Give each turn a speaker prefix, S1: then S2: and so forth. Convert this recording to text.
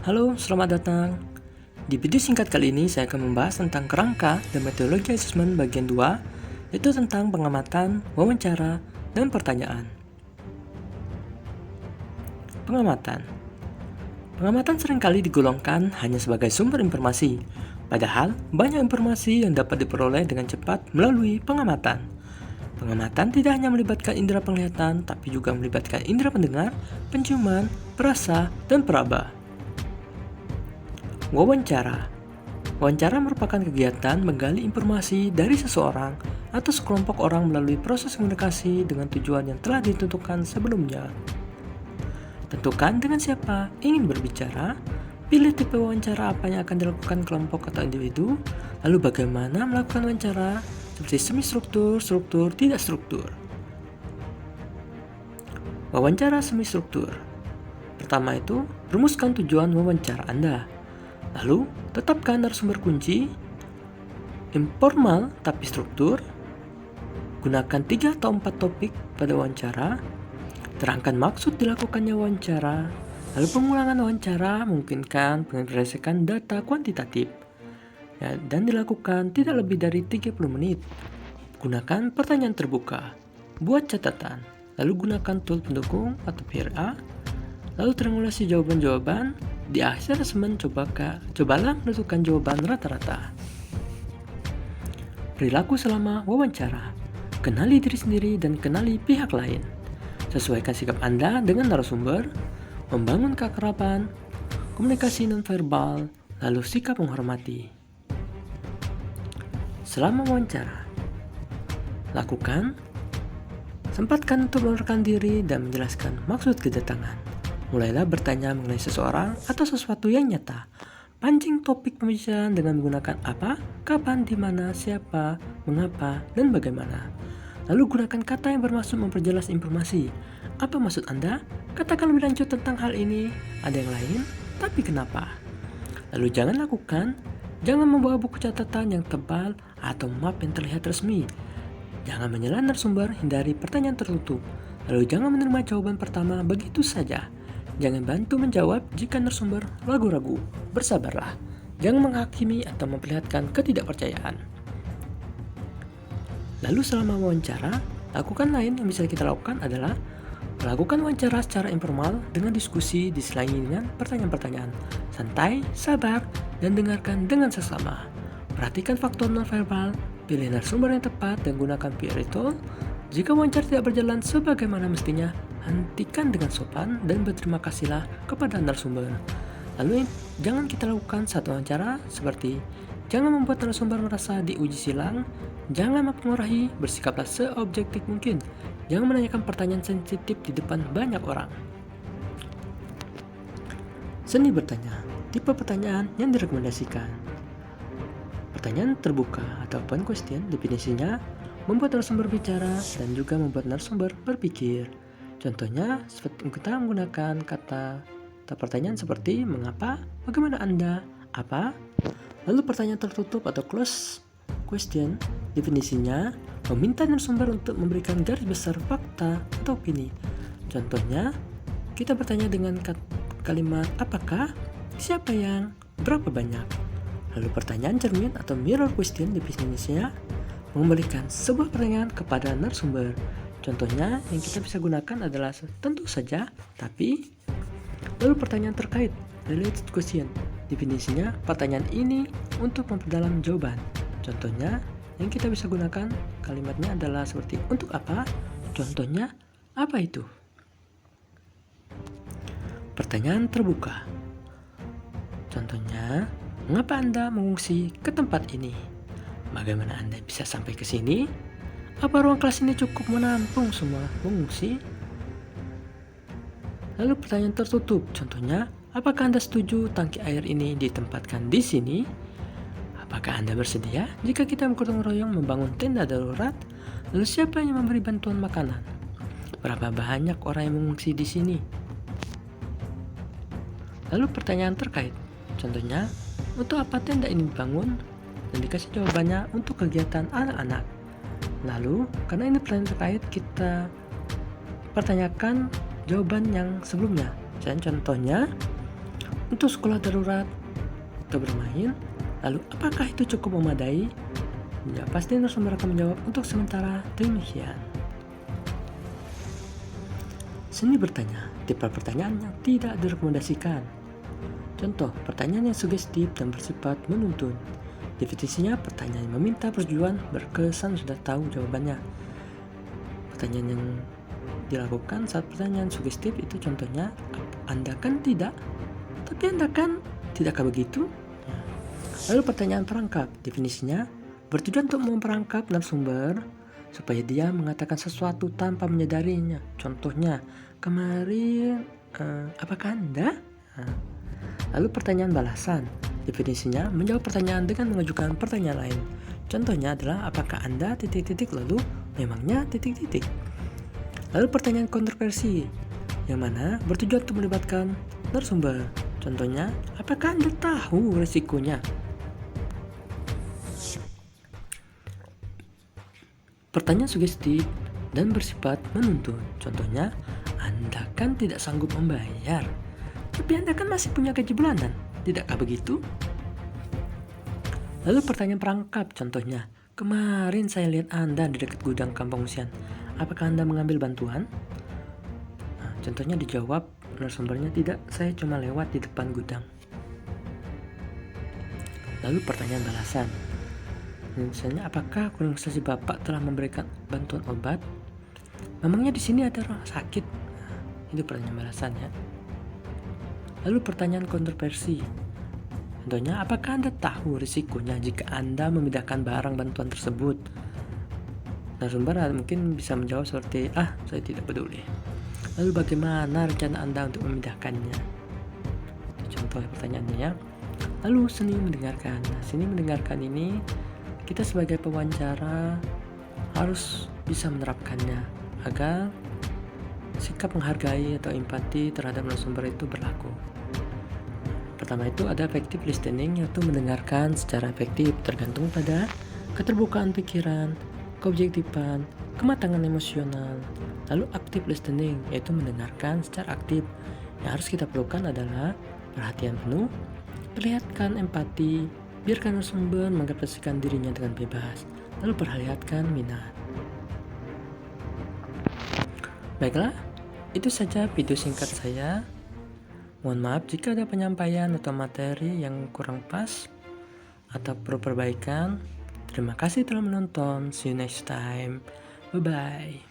S1: Halo, selamat datang. Di video singkat kali ini saya akan membahas tentang kerangka dan metodologi asesmen bagian 2, yaitu tentang pengamatan, wawancara, dan pertanyaan. Pengamatan. Pengamatan seringkali digolongkan hanya sebagai sumber informasi, padahal banyak informasi yang dapat diperoleh dengan cepat melalui pengamatan. Pengamatan tidak hanya melibatkan indera penglihatan, tapi juga melibatkan indera pendengar, penciuman, perasa, dan peraba. Wawancara. Wawancara merupakan kegiatan menggali informasi dari seseorang atau sekelompok orang melalui proses komunikasi dengan tujuan yang telah ditentukan sebelumnya. Tentukan dengan siapa ingin berbicara, pilih tipe wawancara apa yang akan dilakukan kelompok atau individu, lalu bagaimana melakukan wawancara, seperti semi-struktur, struktur, tidak struktur. Wawancara semi-struktur. Pertama itu, rumuskan tujuan wawancara Anda. Lalu, tetapkan narasumber kunci, informal tapi struktur, gunakan 3 atau 4 topik pada wawancara, terangkan maksud dilakukannya wawancara, lalu pengulangan wawancara memungkinkan pengekspresikan data kuantitatif, dan dilakukan tidak lebih dari 30 menit. Gunakan pertanyaan terbuka, buat catatan, lalu gunakan tool pendukung atau PRA, lalu triangulasi jawaban-jawaban. Di akhir asesmen cobalah menentukan jawaban rata-rata. Perilaku selama wawancara. Kenali diri sendiri dan kenali pihak lain. Sesuaikan sikap Anda dengan narasumber, membangun keakraban, komunikasi nonverbal, lalu sikap menghormati. Selama wawancara, sempatkan untuk menerangkan diri dan menjelaskan maksud kedatangan. Mulailah bertanya mengenai seseorang atau sesuatu yang nyata. Pancing topik pembicaraan dengan menggunakan apa, kapan, di mana, siapa, mengapa, dan bagaimana. Lalu gunakan kata yang bermaksud memperjelas informasi. Apa maksud Anda? Katakan lebih lanjut tentang hal ini. Ada yang lain? Tapi kenapa? Lalu jangan membawa buku catatan yang tebal atau map yang terlihat resmi. Jangan menyela narasumber, hindari pertanyaan tertutup. Lalu jangan menerima jawaban pertama begitu saja. Jangan bantu menjawab jika narasumber ragu-ragu. Bersabarlah. Jangan menghakimi atau memperlihatkan ketidakpercayaan. Lalu selama wawancara, lakukan lain yang bisa kita lakukan adalah melakukan wawancara secara informal dengan diskusi diselingi dengan pertanyaan-pertanyaan. Santai, sabar, dan dengarkan dengan seksama. Perhatikan faktor nonverbal, pilih narasumber yang tepat dan gunakan PR tool. Jika wawancara tidak berjalan sebagaimana mestinya, hentikan dengan sopan dan berterima kasihlah kepada narasumber. Lalu jangan kita lakukan saat wawancara seperti jangan membuat narasumber merasa diuji silang, jangan mempengaruhi, bersikaplah seobjektif mungkin, jangan menanyakan pertanyaan sensitif di depan banyak orang. Seni bertanya, tipe pertanyaan yang direkomendasikan. Pertanyaan terbuka atau open question definisinya membuat narasumber bicara dan juga membuat narasumber berpikir. Contohnya, kita menggunakan kata atau pertanyaan seperti mengapa, bagaimana Anda, apa. Lalu pertanyaan tertutup atau close question definisinya meminta narasumber untuk memberikan garis besar fakta atau opini. Contohnya, kita bertanya dengan kalimat apakah, siapa yang, berapa banyak. Lalu pertanyaan cermin atau mirror question definisinya mengembalikan sebuah pertanyaan kepada narasumber. Contohnya yang kita bisa gunakan adalah tentu saja, tapi. Lalu pertanyaan terkait, related question. Definisinya pertanyaan ini untuk memperdalam jawaban. Contohnya yang kita bisa gunakan kalimatnya adalah seperti untuk apa? Contohnya apa itu? Pertanyaan terbuka. Contohnya, mengapa Anda mengungsi ke tempat ini? Bagaimana Anda bisa sampai ke sini? Apa ruang kelas ini cukup menampung semua pengungsi? Lalu pertanyaan tertutup, contohnya, apakah Anda setuju tangki air ini ditempatkan di sini? Apakah Anda bersedia jika kita bergotong royong membangun tenda darurat? Lalu siapa yang memberi bantuan makanan? Berapa banyak orang yang mengungsi di sini? Lalu pertanyaan terkait, contohnya, untuk apa tenda ini dibangun? Dan dikasih jawabannya untuk kegiatan anak-anak. Lalu, karena ini pertanyaan terkait, kita pertanyakan jawaban yang sebelumnya. Dan contohnya, untuk sekolah darurat atau bermain? Lalu apakah itu cukup memadai? Ya, pasti narasumber akan menjawab untuk sementara demikian. Seni bertanya, tipe pertanyaan yang tidak direkomendasikan. Contoh, pertanyaan yang sugestif dan bersifat menuntun. Definisinya, pertanyaan yang meminta persetujuan berkesan sudah tahu jawabannya. Pertanyaan yang dilakukan saat pertanyaan sugestif itu contohnya, Anda kan tidak, tapi Anda kan tidakkah begitu? Lalu pertanyaan perangkap, definisinya, bertujuan untuk memperangkap narasumber supaya dia mengatakan sesuatu tanpa menyadarinya. Contohnya, kemarin, apakah Anda? Lalu pertanyaan balasan, definisinya menjawab pertanyaan dengan mengajukan pertanyaan lain. Contohnya adalah apakah Anda titik-titik lalu memangnya titik-titik. Lalu pertanyaan kontroversi, yang mana bertujuan untuk melibatkan narasumber. Contohnya, apakah Anda tahu risikonya? Pertanyaan sugestif dan bersifat menuntun. Contohnya, Anda kan tidak sanggup membayar, tapi Anda kan masih punya gaji bulanan, tidakkah begitu? Lalu pertanyaan perangkap, contohnya, kemarin saya lihat Anda di dekat gudang pengungsian, apakah Anda mengambil bantuan? Nah, contohnya dijawab narasumbernya, tidak, saya cuma lewat di depan gudang. Lalu pertanyaan balasan, misalnya, apakah organisasi Bapak telah memberikan bantuan obat? Memangnya di sini ada orang sakit? Nah, itu pertanyaan balasan ya. Lalu pertanyaan kontroversi. Contohnya, apakah Anda tahu risikonya jika Anda memindahkan barang bantuan tersebut? Narasumber mungkin bisa menjawab seperti, saya tidak peduli. Lalu bagaimana rencana Anda untuk memindahkannya? Contoh pertanyaannya ya. Lalu seni mendengarkan. Nah, seni mendengarkan ini kita sebagai pewawancara harus bisa menerapkannya agar sikap menghargai atau empati terhadap narasumber itu berlaku. Pertama itu ada effective listening, yaitu mendengarkan secara efektif tergantung pada keterbukaan pikiran, keobjektifan, kematangan emosional. Lalu active listening, yaitu mendengarkan secara aktif. Yang harus kita perlukan adalah perhatian penuh, perlihatkan empati, biarkan narasumber mengekspresikan dirinya dengan bebas, lalu perlihatkan minat. Baiklah, itu saja video singkat saya. Mohon maaf jika ada penyampaian atau materi yang kurang pas atau perlu perbaikan. Terima kasih telah menonton. See you next time. Bye-bye.